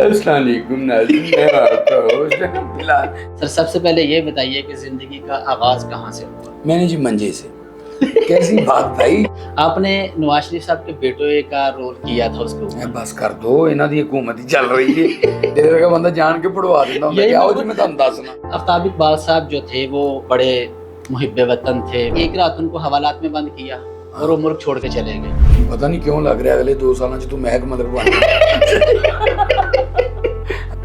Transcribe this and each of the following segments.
अस्सलाम वालेकुम नाज़रीन, मैं आपका होस्ट बिलाल। सर सबसे पहले ये बताइए कि ज़िंदगी का आगाज़ कहाँ से हुआ? मैंने जी मंजे से। कैसी बात भाई। आपने नवाज शरीफ साहब के बेटे का रोल किया था उसके ऊपर। बस कर दो, इन्हां दी हुकूमत ही चल रही है। तेरे वर्गा बंदा जान के पढ़वा देता हूं कि आओ जी मैं तुहानू दसना। आफ्ताब इकबाल साहब जो थे वो बड़े मुहिब्बे वतन थे। एक रात उनको हवालात में बंद किया और वो मुल्क छोड़ के चले गए। पता नहीं क्यों लग रहा है अगले 2 सालों च तू महक मलक बन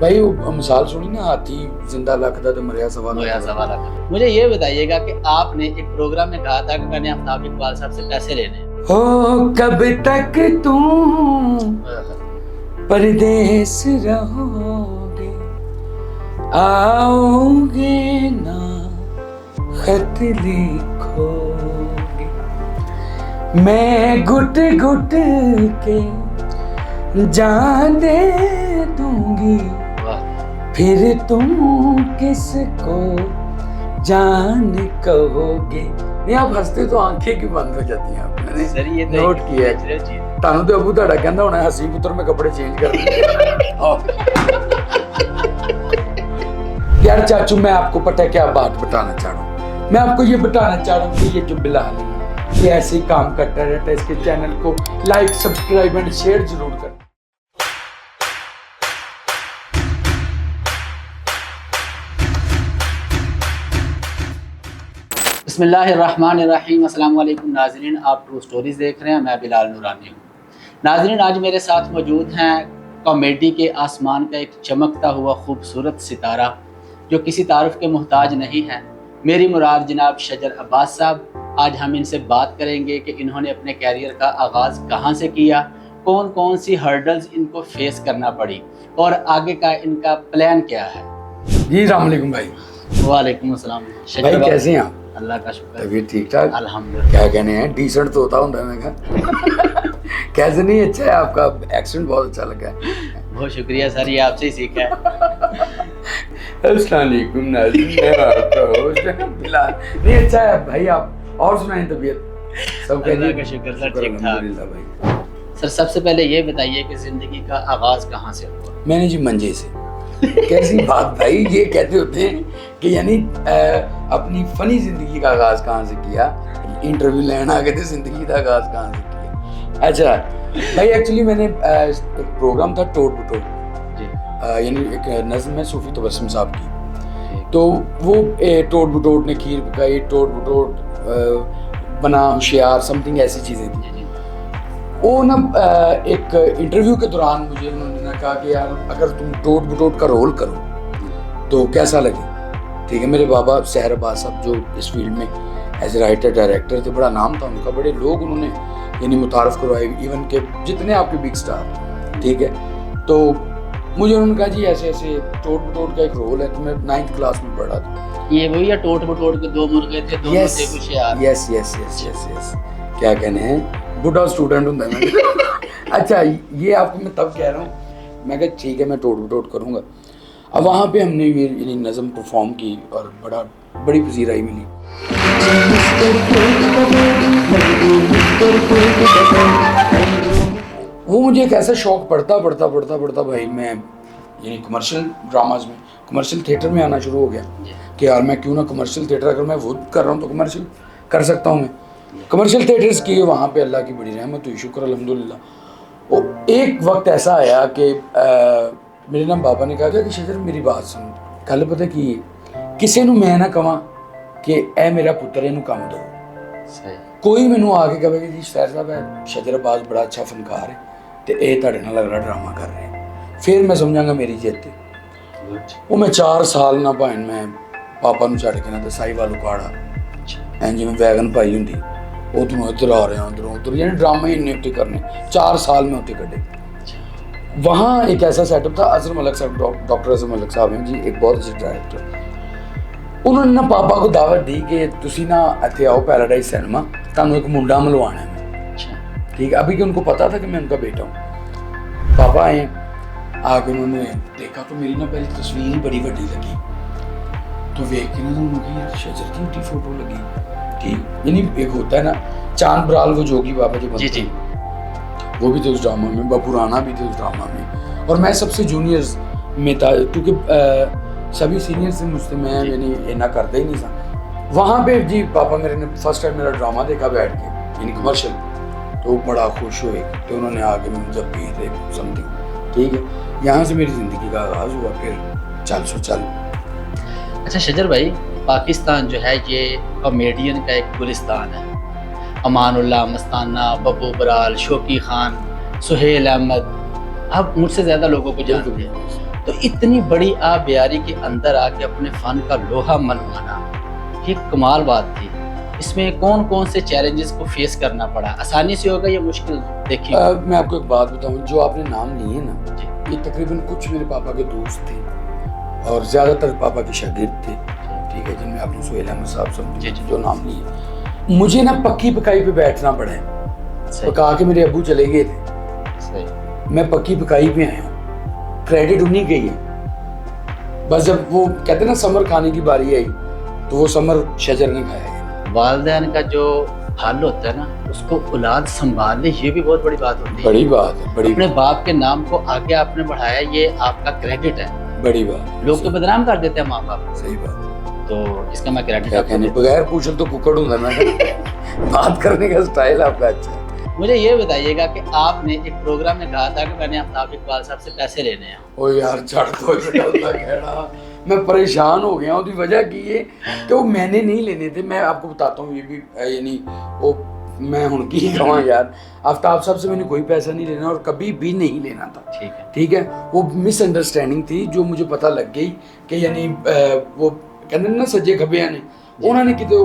भाई वो मिसाल सुनी ना, हाथी जिंदा लखदा ते मरिया सवा लाख। मुझे ये बताइएगा कि आपने एक प्रोग्राम में कहा था कि मैंने आफ्ताब इकबाल साहब से पैसे लेने हैं। हो कब तक तुम परदेस रहोगे, आओगे ना खत लिखोगे, मैं घुट घुट के जान दे दूंगी, फिर तुम किसको जान कहोगे। नहीं आप हंसते तो आंखें क्यों बंद हो जाती हैं आपने? सर ये नोट किया है तानू तो अबू ਤੁਹਾਡਾ ਕਹਿੰਦਾ ਹੋਣਾ हसी पुत्र में कपड़े चेंज कर यार चाचू मैं आपको पता है क्या बात बताना चाह रहा हूँ। मैं आपको ये बताना चाह रहा हूँ कि ये जो बिलाल है ये ऐसे ही काम करता रहता है। इसके चैनल को लाइक सब्सक्राइब एंड शेयर जरूर करें। बिस्मिल्लाहिर्रहमानिर्रहीम। अस्सलाम वालेकुम नाज़रीन, आप ट्रू स्टोरीज़ देख रहे हैं। मैं बिलाल नूरानी हूँ। नाज़रीन आज मेरे साथ मौजूद हैं कॉमेडी के आसमान का एक चमकता हुआ खूबसूरत सितारा जो किसी तारुफ के मोहताज नहीं है। मेरी मुराद जनाब शजर अब्बास साहब। आज हम इनसे बात करेंगे कि इन्होंने अपने कैरियर का आगाज़ कहाँ से किया, कौन कौन सी हर्डल्स इनको फेस करना पड़ी और आगे का इनका प्लान क्या है। जी अस्सलाम वालेकुम भाई। वालेकुम अस्सलाम। भाई कैसे हैं आप? अल्लाह का शुक्र। तबीयत ठीक ठाक? अल्हम्दुलिल्लाह। क्या कहने हैं, डिसेंट तो होता हूँ मैं कहा। कैसे नहीं, अच्छा है आपका एक्सेंट बहुत अच्छा लगा है। बहुत शुक्रिया सर, ये आपसे ही सीखा है। अस्सलाम वालेकुम नाज़रीन, मैं आपका होस्ट बिलाल। नहीं अच्छा है भाई। आप और सुनाएं तबीयत सब अल्लाह का शुक्र सर, ठीक ठाक। अल्हम्दुलिल्लाह भाई। सर सबसे पहले ये बताइए कि ज़िंदगी का आगाज़ कहाँ से हुआ? मैंने जी मंजे से। कैसी बात भाई, ये कहते होते हैं कि यानी अपनी फनी जिंदगी का आगाज कहाँ से किया। इंटरव्यू लेना आ गए थे, जिंदगी का आगाज कहाँ से किया। अच्छा भाई एक्चुअली मैंने एक प्रोग्राम था टोट बटोट जी, यानी एक नज़्म है सूफी तबस्सुम साहब की। तो वो टोट बटोट ने खीर पकाई, टोट बटोट बना होशियार, समथिंग ऐसी चीज़ें थी। वो ना एक इंटरव्यू के दौरान मुझे उन्होंने कहा कि यार अगर तुम टोट बटोट का रोल करो तो कैसा लगे। ठीक है, मेरे बाबा सहर अब्बास साहब जो इस फील्ड में एज ए राइटर डायरेक्टर थे, बड़ा नाम था उनका, बड़े लोग उन्होंने यानी मुतारफ़ करवाए, इवन के जितने आपके बिग स्टार। ठीक है, तो मुझे उन्होंने कहा जी ऐसे ऐसे टोट बटोट का एक रोल है। तो मैं 9th क्लास में पढ़ा था। ये वही है टोट बटोट के दो मुर्गे थे, दोनों थे होशियार। Yes yes yes yes yes क्या कहने हैं, बुढ़ा स्टूडेंट हूँ मैं। अच्छा ये आपको मैं तब कह रहा हूँ, मैं कहा ठीक है मैं टोट बटोट करूँगा। अब वहाँ पे हमने ये नज़म परफॉर्म की और बड़ी पजीराई मिली। वो मुझे एक ऐसा शौक पड़ता भाई, मैं यानी कमर्शियल ड्रामाज में, कमर्शियल थिएटर में आना शुरू हो गया कि यार मैं क्यों ना कमर्शियल थिएटर, अगर मैं वो कर रहा हूँ तो कमर्शियल कर सकता हूँ मैं। कमर्शियल थिएटर्स किए वहाँ पे, अल्लाह की बड़ी रहमत हुई, शुक्र अल्हम्दुलिल्लाह। वो एक वक्त ऐसा आया कि मेरे ना बाबा ने कहा कि शजर मेरी बात सुन, गल पता की किसी नूं मैं ना कहां कि ए मेरा पुत्र इनू काम दो। कोई मैनू आके कहे कि जी सैर साहब है शजर अब्बास बड़ा अच्छा फनकार है तो ये तुहाडे नाल अगला ड्रामा कर रहे हैं, फिर मैं समझांगा मेरी जित। वो मैं 4 साल ना भाई मैं पापा नूं छड्ड के ना दसाई वालू काड़ा एं जिवें वैगन पाई हुंदी, उधरों इधर आ रहे हैं उधरों उधर, यानी ड्रामे इन्ने उत्ते करने। 4 साल में उत्ते कटे। वहाँ एक ऐसा सेटअप था, अजहर मलिक साहब, डॉक्टर अजहर मलिक साहब हैं जी, एक बहुत अच्छे डायरेक्टर। उन्होंने ना पापा को दावत दी कि तुसी ना इत्थे आओ पैराडाइज सिनेमा, तुहानू एक मुंडा मिलवाना है मैं। ठीक है, अभी कि उनको पता था कि मैं उनका बेटा हूँ। पापा आए, आके उन्होंने देखा तो मेरी ना पहली तस्वीर ही बड़ी बड़ी लगी। तो वेख के ना उन्होंने यार शजर की उठी फोटो लगी। ठीक, यानी एक होता है ना चांद बराल वो जोगी बाबा जी बनते, जी वो भी थे उस ड्रामा में, बाबू राणा भी थे उस ड्रामा में, और मैं सबसे जूनियर्स में था क्योंकि सभी सीनियर से मुझसे मैं यानी इतना करता ही नहीं था। वहाँ पे जी पापा मेरे ने फर्स्ट टाइम मेरा ड्रामा देखा बैठ के यानी कमर्शियल, तो वो बड़ा खुश हुए कि उन्होंने आके मुझे जब भी दे समथिंग, ठीक है। यहाँ से मेरी ज़िंदगी का आगाज़ हुआ, फिर चल सो चल। अच्छा शजर भाई, पाकिस्तान जो है ये कॉमेडियन का एक गुलिस्तान है। अमानुल्लाह मस्ताना, बब्बू बराल, शौकी खान, सुहेल अहमद, अब मुझसे ज़्यादा लोगों को जानते हैं। तो इतनी बड़ी आबियारी के अंदर आके अपने फ़न का लोहा मनवाना, ये कमाल बात थी। इसमें कौन कौन से चैलेंजेस को फेस करना पड़ा? आसानी से होगा या मुश्किल? देखिए मैं आपको एक बात बताऊं, जो आपने नाम लिए ना, ये तकरीबन कुछ मेरे पापा के दोस्त थे और ज़्यादातर पापा के शागिर्द थे, ठीक है, जिनमें आपने सुहेल अहमद साहब समझे जो नाम लिए। मुझे ना पक्की पकाई पे बैठना पड़ा है। पका के मेरे अब्बू चले गए थे, मैं पक्की पकाई पे आया हूँ, क्रेडिट उन्हीं के ही है। बस जब वो कहते ना समर खाने की बारी आई तो वो समर शजर ने खाया है। वालिदैन का जो हाल होता है ना, उसको औलाद संभाल ले, ये भी बहुत बड़ी बात होती है। बड़ी बात है, बड़ी अपने बाप के नाम को आगे आपने बढ़ाया, ये आपका क्रेडिट है। बड़ी बात। लोग तो बदनाम कर देते हैं माँ बाप। सही बात। तो इसका मैं क्रेडिट क्या कहने, बगैर पूछल तो कुकड़ हूँ मैं। बात करने का स्टाइल आपका अच्छा है। मुझे ये बताइएगा कि आपने एक प्रोग्राम में कहा था कि मैंने आफ्ताब इकबाल साहब से पैसे लेने हैं। ओ यार चढ़ तो मैं परेशान हो गया। उसकी वजह की है कि वो मैंने नहीं लेने थे। मैं आपको बताता हूँ, ये भी यानी वो मैं हूँ की कहूँ यार, आफ्ताब साहब से मैंने कोई पैसा नहीं लेना और कभी भी नहीं लेना था। ठीक है, ठीक है। वो मिसअंडरस्टैंडिंग थी जो मुझे पता लग गई कि यानी वो कहते ना सज्जे खब्बे ने उन्होंने कितने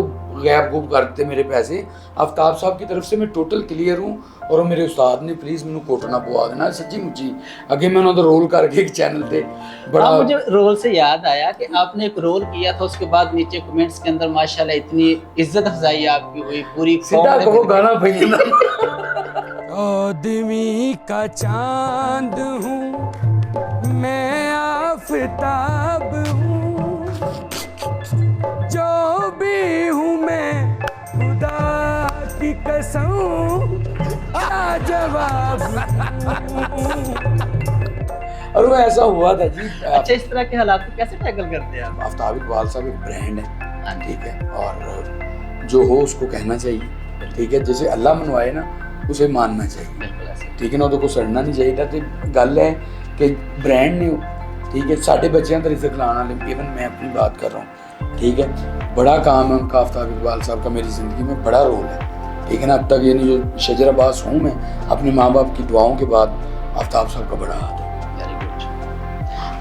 गैप गुप करते मेरे पैसे। आफ्ताब साहब की तरफ से मैं टोटल क्लियर हूँ और मेरे उस्ताद ने प्लीज़ मैंने कोटना पवा देना सच्ची मुच्ची। अगे मैं उन्होंने रोल करके एक चैनल पे बड़ा मुझे रोल से याद आया कि आपने एक रोल किया था, उसके बाद नीचे कमेंट्स के अंदर माशाल्लाह इतनी इज्जत अफजाई आपकी हुई, पूरी सीधा वो गाना भैया आदमी का चांद हूँ मैं, आफताब हूँ, जो भी हूँ मैं खुदा की कसम, जवाब। और वो ऐसा हुआ था जी। अच्छा, इस तरह के हालात को कैसे टैकल करते हैं आप? आफ्ताब इकबाल साहब एक ब्रांड है, ठीक है, और जो हो उसको कहना चाहिए, ठीक है। जैसे अल्लाह मनवाए ना उसे मानना चाहिए, ठीक है ना। ਉਹਦੇ सड़ना नहीं चाहिए। तो गल है कि ब्रांड ने, ठीक है, साढ़े बच्चों का रिजक लाने वाले, इवन मैं अपनी बात कर रहा हूँ, ठीक है, बड़ा काम है उनका। आफ्ताब इकबाल साहब का मेरी ज़िंदगी में बड़ा रोल है, ठीक है ना। अब तक यानी जो शजर अब्बास हूँ मैं, अपने माँ बाप की दुआओं के बाद आफ्ताब साहब का बड़ा हाथ है।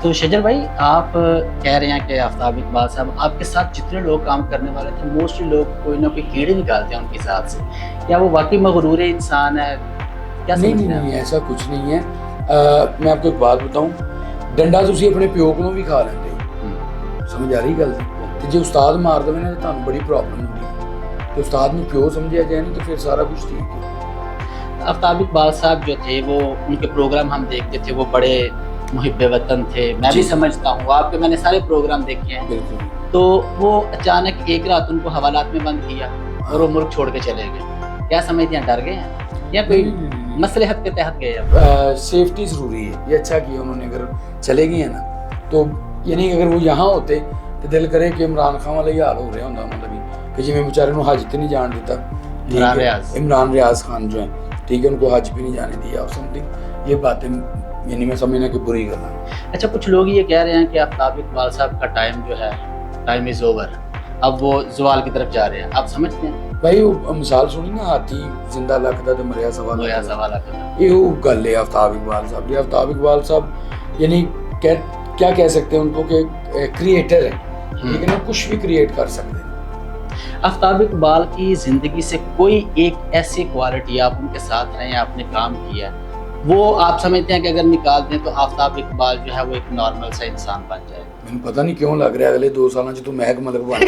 तो शजर भाई, आप कह रहे हैं कि आफ्ताब इकबाल साहब, आपके साथ जितने लोग काम करने वाले थे मोस्टली लोग कोई ना कोई कीड़े निकालते हैं उनके साथ से, क्या वो वाकई मगरूर इंसान है? क्या नहीं, ऐसा कुछ नहीं है। मैं आपको एक बात बताऊं, डंडा तुसी अपने प्यो को भी खा लेंगे, समझ आ रही गल? तो जो उस्ताद मार दे ना तो बड़ी प्रॉब्लम होगी। तो उस्ताद ने प्यो समझा जाए नहीं तो फिर सारा कुछ ठीक है। आफ्ताब इकबाल साहब जो थे, वो उनके प्रोग्राम हम देखते थे, वो बड़े मुहिब्बे वतन थे। मैं भी समझता हूँ, आपके मैंने सारे प्रोग्राम देखे हैं। बिल्कुल। तो वो अचानक एक रात उनको हवालात में बंद किया और वो मुल्क छोड़ के चले गए। क्या समझते हैं, डर गए हैं या कोई मसलहत के तहत गए? सेफ्टी ज़रूरी है, ये अच्छा किया उन्होंने। अगर चले गए हैं ना तो यानी अगर वो यहाँ होते तो दिल करे कि इमरान खान वाला ही हाल हो रहा होंगे, मतलब कि जिम्मे बेचारे को हज तो नहीं जान देता, इमरान रियाज खान जो है, ठीक है, उनको हज भी नहीं जाने दिया और समथिंग। ये बातें यानी मैं समझना कि बुरी करना। अच्छा, कुछ लोग ये कह रहे हैं कि आफ्ताब इकबाल साहब का टाइम जो है, टाइम इज़ ओवर, अब वो ज़वाल की तरफ जा रहे हैं, आप समझते हैं? भाई वो मिसाल सुनी ना, हाथी जिंदा लखदा ते मरिया सवाल ये गल है आफ्ताब इकबाल साहब की। आफ्ताब इकबाल साहब यानी क्या कह सकते हैं उनको कि क्रिएटर है, लेकिन वो कुछ भी क्रिएट कर सकते हैं। आफ्ताब इकबाल की ज़िंदगी से कोई एक ऐसी क्वालिटी आप उनके साथ रहे हैं, आपने काम किया है, वो आप समझते हैं कि अगर निकाल दें तो आफ्ताब इकबाल जो है वो एक नॉर्मल सा इंसान बन जाए? मैंने पता नहीं क्यों लग रहा है अगले 2 सालों च तू महक मलक बन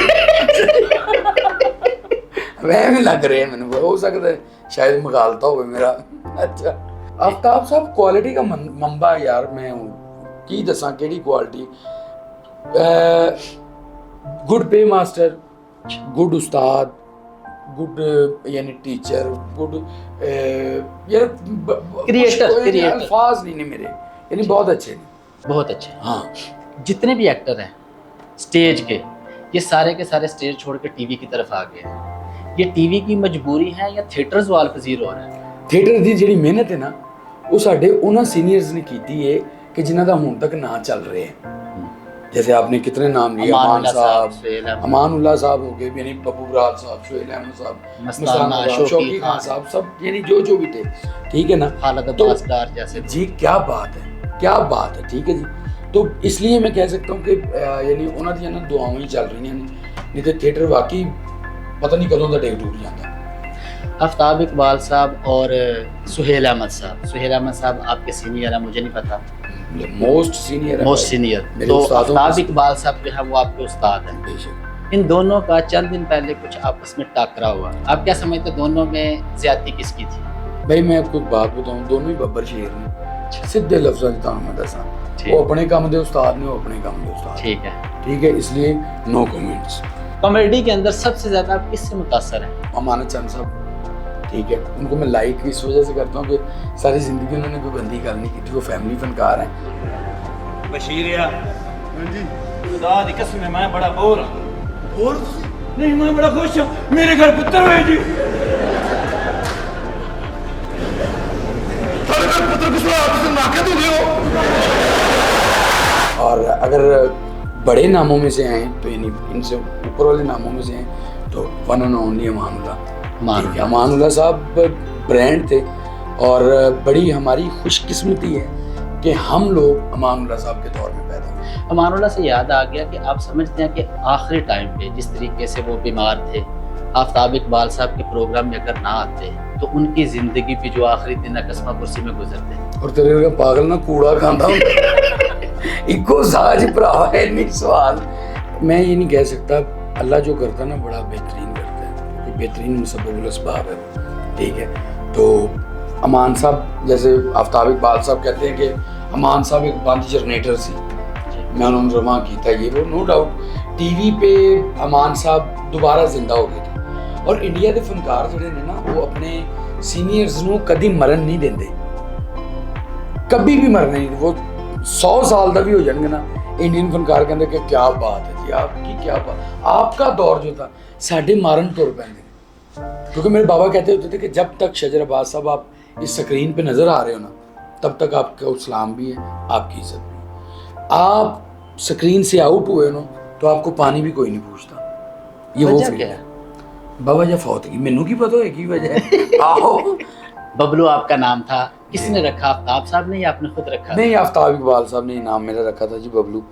वह लग रहे हैं मैंने, हो सकता है शायद मगालता हो मेरा। अच्छा, आफ्ताब साहब क्वालिटी का मंबा यार, मैं हूँ की दसा केड़ी क्वालिटी। गुड पे मास्टर, गुड उस्ताद, गुड यानी टीचर, गुड यार क्रिएटर अल्फाज नहीं ने मेरे यानी बहुत अच्छे हैं। बहुत अच्छे। हाँ, जितने भी एक्टर हैं स्टेज के, ये सारे के सारे स्टेज छोड़ के टीवी की तरफ आ गए हैं। ये टीवी की मजबूरी है या थिएटर्स वाल पजीर हो रहे हैं? थिएटर ਦੀ ਜਿਹੜੀ ਮਿਹਨਤ ਹੈ ਨਾ ਉਹ ਸਾਡੇ ਉਹਨਾਂ ਸੀਨੀयर्स ने ਕੀਤੀ है कि जिन्हों का ਹੁਣ तक ना चल रहे हैं। जैसे आपने कितने नाम लिए, अमान साहब, अमानुल्लाह साहब हो गए, यानी बब्बू बराल साहब, सुहेल अहमद साहब, मस्ताना, शौकी खान साहब, सब यानी जो भी थे, ठीक है ना। खालिद तो अब्बास डार जैसे जी क्या बात है, क्या बात है, ठीक है जी। तो इसलिए मैं कह सकता हूँ कि यानी उन्होंने दी ना दुआवां ही चल रही हैं, नहीं तो थिएटर वाकई पता नहीं कदों का डेग टूट जाता। आफ्ताब इकबाल साहब और सुहेल अहमद साहब, सुहेल अहमद साहब आपके सीनियर हैं, मुझे नहीं पता, मोस्ट सीनियर है, मोस्ट सीनियर। तो आफ्ताब इकबाल साहब जो है वो आपके उस्ताद हैं। बेशक। इन दोनों का चंद दिन पहले कुछ आपस में टाकरा हुआ, आप क्या समझते दोनों में ज्यादती किसकी थी? भाई मैं आपको एक बात बताऊं, दोनों ही बब्बर शेर ने, सीधे लफ्ज़ां च तुहानूं मैं दसां, वो अपने काम दे उस्ताद ने, वो अपने काम दे उस्ताद। ठीक है, ठीक है, इसलिए नो कमेंट्स। कॉमेडी के अंदर सबसे ज्यादा आप किससे मुतासर हैं? अमानत चंद साहब, ठीक है, उनको मैं लाइक इस वजह से करता हूँ कि सारी ज़िंदगी उन्होंने कोई बंदी गल नहीं की थी, वो फैमिली फनकार हैं। बशीर या जी खुदा दी कसम मैं बड़ा बोर हूं। बोर नहीं, मैं बड़ा खुश हूं, मेरे घर पुत्र हुए जी। सारे घर पुत्र किस आप नाके तो हो। और अगर बड़े नामों में से आए तो यानी इनसे ऊपर वाले नामों में से हैं तो one and only Amanullah. Amanullah साहब ब्रांड थे और बड़ी हमारी खुशकिस्मती है कि हम लोग अमानुल्लाह साहब के दौर में पैदा हुए। अमानुल्लाह से याद आ गया कि आप समझते हैं कि आखिरी टाइम पे जिस तरीके से वो बीमार थे, आफ्ताब इकबाल साहब के प्रोग्राम में अगर ना आते तो उनकी जिंदगी भी जो आखिरी दिन अकस्मा कुर्सी में गुजरते। और तेरे का पागल ना कूड़ा खांदा इको साज भरा है नहीं सवाल। मैं ये नहीं कह सकता, अल्लाह जो करता ना बड़ा बेहतरीन करता है, कि बेहतरीन मुसब्बिबुल अस्बाब है, ठीक है। तो अमान साहब जैसे आफ्ताब इकबाल साहब कहते हैं कि अमान साहब एक बंद जनरेटर सी, मैं उन्होंने रवा किया ये वो, नो डाउट टीवी पे अमान साहब दोबारा जिंदा हो गए थे। और इंडिया के फनकार जोड़े ने ना वो अपने सीनियर्स नू कभी मरन नहीं देंगे, कभी भी मरने नहीं। वो 100 साल का भी हो जाएंगे ना, इंडियन फनकार कहते कि क्या बात है जी, आपकी क्या बात, आपका दौर जो था साढ़े मारन तुर पैंदे। क्योंकि मेरे बाबा कहते होते थे कि जब तक शजर अब्बास साहब आप इस स्क्रीन पे नजर आ रहे हो ना, तब तक आपका इस्लाम भी है, आपकी इज्जत भी है। आप स्क्रीन से आउट हुए ना तो आपको पानी भी कोई नहीं पूछता। ये वो क्या है? बाबा जब फौत की मैनू की पता है की वजह है। आओ बबलू आपका नाम था, किसने रखा? आफ्ताब साहब ने या आपने खुद रखा? नहीं, आफ्ताब इकबाल साहब ने नाम मेरा रखा था जी बबलू,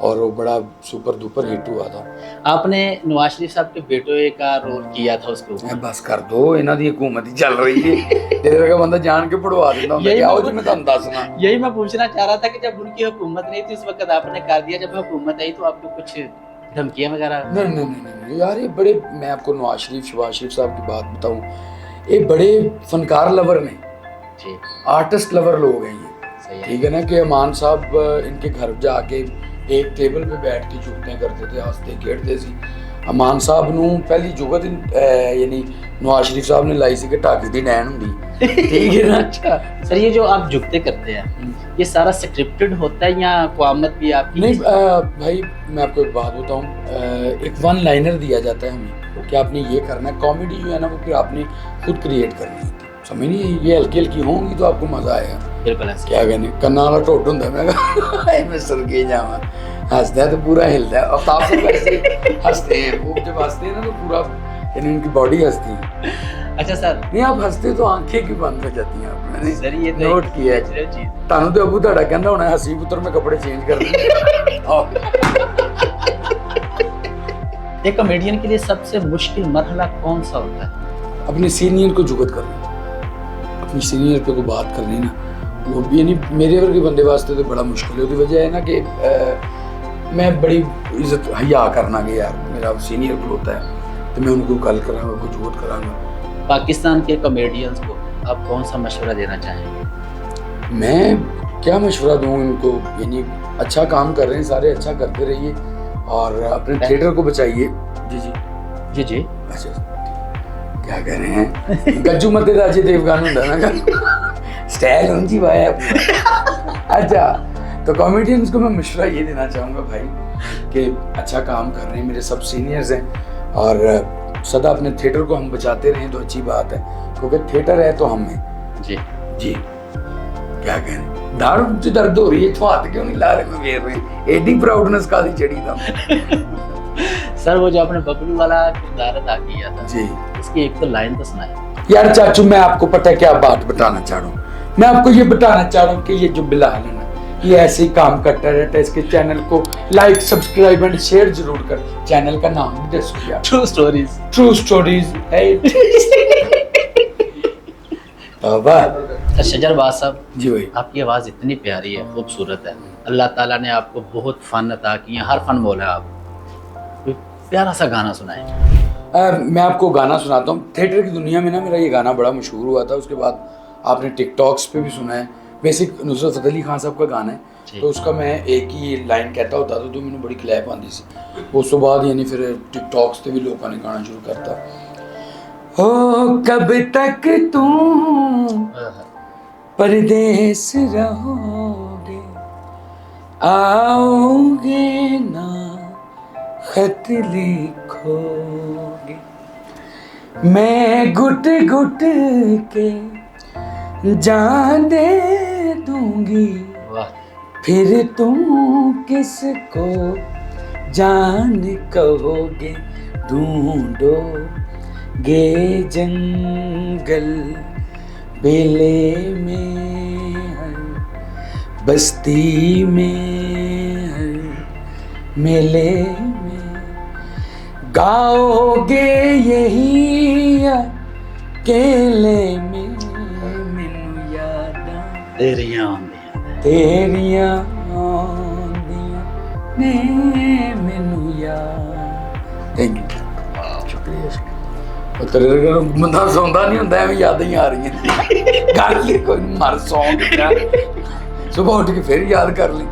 और वो बड़ा सुपर डुपर हिट हुआ था। आपने नवाज शरीफ साहब के बेटे का रोल किया था उसको। बस कर दो, इन्हां दी हुकूमत ही चल रही है, तेरे का बंदा जान के पढ़वा देता हूं। क्या हो जी, मैं तुहानू दसना, यही मैं पूछना चाह रहा था कि जब उनकी हुकूमत नहीं थी उस वक्त आपने कर दिया, जब हुकूमत आई तो आपको कुछ धमकियां वगैरह? नहीं यार, ये बड़े, मैं आपको नवाज शरीफ शहबाज शरीफ साहब की बात बताऊं, ये बड़े फनकार लवर ने, आर्टिस्ट लवर लोग हैं ये, ठीक है ना। कि अमान साहब इनके घर जाके एक टेबल पे बैठ के चुगतियां करते थे, हंसते खेड़ते सी। अमान साहब नू पहली जुगत यानी नवाज शरीफ साहब ने लाई सी कि ढाकी दी डैन हुंदी, ठीक है ना। अच्छा सर, ये जो आप जुगते करते हैं ये सारा स्क्रिप्टेड होता है या क़यामत भी आपकी? नहीं भाई, मैं आपको एक बात बताऊं, एक वन लाइनर दिया जाता है हमें कि आपने ये करना है। कॉमेडी जो है ना वो फिर आपने खुद क्रिएट करनी है, समझ नहीं, ये हल्की हल्की होंगी तो आपको मजा आएगा। बिल्कुल क्या कहने कन्ना वाला ढोड हुंदा, मैं सर के जावा, हंसता है तो पूरा हिलता है। और आप सब वैसे हंसते हैं, वो जब हंसते हैं ना तो पूरा यानी उनकी बॉडी हंसती है। अच्छा सर, नहीं आप हंसते तो आंखें क्यों बंद हो जाती हैं आपने? सर ये तो नोट किया है तानू तो अबू ਤੁਹਾਡਾ ਕਹਿੰਦਾ होना हंसी पुत्र में कपड़े चेंज कर दे। एक कॉमेडियन के लिए सबसे मुश्किल मरहला कौन सा होता है? अपने सीनियर को जुगत करना, अपनी सीनियर पे को बात करनी ना, वो भी यानी मेरे वर्गे बंदे वास्ते तो बड़ा मुश्किल है। उसकी वजह है ना कि मैं बड़ी इज्जत हया करना कि यार मेरा सीनियर खलोता है तो मैं उनको गल करांगा, उनको जुगत करांगा। पाकिस्तान के कॉमेडियंस को आप कौन सा मशवरा देना चाहेंगे? मैं क्या मशवरा दूँ इनको, यानी अच्छा काम कर रहे हैं सारे, अच्छा करते रहिए और अपने थिएटर को बचाइए। जी जी जी जी। अच्छा क्या कह रहे हैं, गज्जू मते दा अजय देवगन हुंदा ना स्टाइल ऊंची भाई अच्छा, तो कॉमेडियंस को मैं मशवरा ये देना चाहूँगा भाई कि अच्छा काम कर रहे हैं, मेरे सब सीनियर्स हैं और सदा अपने थिएटर को हम बचाते रहें तो अच्छी बात है, क्योंकि थिएटर है तो हम हैं। जी जी क्या कहें, दाढ़ मुझे दर्द हो रही है तो हाथ क्यों नहीं ला रहे में घेर रहे हैं, एडी प्राउडनेस का दी चढ़ी था। सर वो जो आपने बबलू वाला किरदार अदा किया था जी इसकी एक तो लाइन तो सुनाए। यार चाचू, मैं आपको पता है क्या बात बताना चाह रहा हूँ, मैं आपको ये बताना चाह रहा हूँ कि ये जो बिलाल है ना, ये ऐसे ही काम करता रहता है। इसके चैनल को लाइक, सब्सक्राइब एंड शेयर जरूर कर। चैनल का नाम भी दसो यार। True stories. ट्रू स्टोरीज है। शजरबाज साहब जी भाई, आपकी आवाज़ इतनी प्यारी है, खूबसूरत है, अल्लाह ताला ने आपको बहुत फ़न अता किए, हर फन बोला है आप, कोई प्यारा सा गाना सुनाए। मैं आपको गाना सुनाता हूँ। थिएटर की दुनिया में ना मेरा ये गाना बड़ा मशहूर हुआ था, उसके बाद आपने टिकटॉक्स पे भी सुना है। बेसिक नुसरत फतेह अली खान साहब का गाना है, तो उसका मैं एक ही लाइन कहता होता था तो मैंने बड़ी क्लैप आती सी। उस तो बाद यानी फिर टिकटॉक्स पे भी लोगों ने गाना शुरू करता, हो कब तक तुम परदेस रहोगे, आओगे ना खत लिखोगे, मैं घुट घुट के जान दे दूंगी, वाह, फिर तुम किसको जान कहोगे, ढूंढोगे जंगल बेले में, हर बस्ती में, हर मेले में, गाओगे यही अकेले में, मैनू यादां तेरियां आंदियां तेरियां आंदियां ने मैनू याद। थैंक यू, शुक्रिया। तेरे बंदा सौंदा नहीं होंदा, एवें यादां ही आ रही हैं। कर ले कोई मर सौ सुबह उठ के फिर याद कर ली।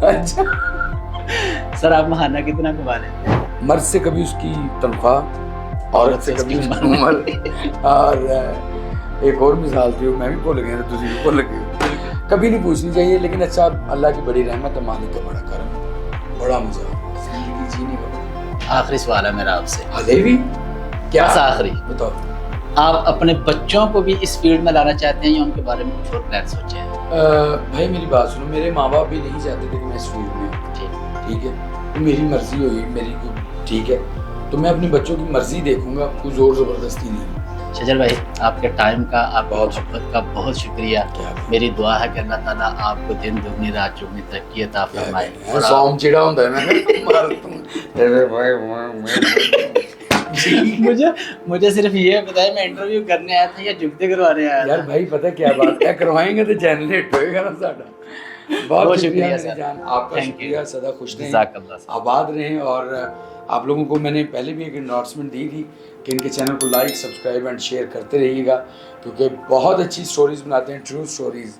अच्छा सर आप महाना कितना कमा लेते हैं? मर्द से कभी उसकी तनख्वाह, औरत से कभी उसकी उम्र। और एक और मिसाल थी, मैं भी भूल गया, तुझे भी भूल गए। कभी नहीं पूछनी चाहिए, लेकिन अच्छा अल्लाह की बड़ी रहमत है, मालिक का बड़ा करम, बड़ा मजा जिंदगी जीने का। आखिरी सवाल है मेरा आपसे, हले भी क्या? बस आखिरी, बताओ। आप अपने बच्चों को भी इस फील्ड में लाना चाहते हैं या उनके बारे में कुछ और प्लान सोचे हैं? भाई मेरी बात सुनो, मेरे माँ बाप भी नहीं चाहते थे कि मैं इस फील्ड में, ठीक है, तो मेरी मर्जी हुई, मेरी ठीक है, तो मैं अपने बच्चों की मर्जी देखूंगा, कोई जोर ज़बरदस्ती नहीं। शजर भाई आपके टाइम का, आपकी मोहब्बत का बहुत शुक्रिया। मेरी दुआ है कि अल्लाह ताला आपको दिन दुगनी रात चौगनी तरक्की अता फरमाए। सौम चिड़ा होता है मैं। मुझे सिर्फ ये बताया, मैं इंटरव्यू करने आया था या जुगते करवाने आया था? यार भाई पता क्या बात है, करवाएंगे तो चैनल हिट होएगा ना साਡਾ। बहुत शुक्रिया मेरी जान, आपका शुक्रिया, सदा खुश रहें, आबाद रहें। और आप लोगों को मैंने पहले भी एक अनाउंसमेंट दी थी कि इनके चैनल को लाइक, सब्सक्राइब एंड शेयर करते रहिएगा, क्योंकि बहुत अच्छी स्टोरीज बनाते हैं, ट्रू स्टोरीज।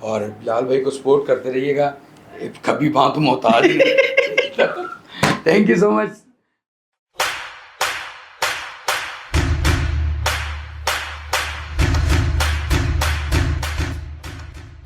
और बिलाल भाई को सपोर्ट करते रहिएगा, कभी बात मोहताज नहीं। Thank you so much.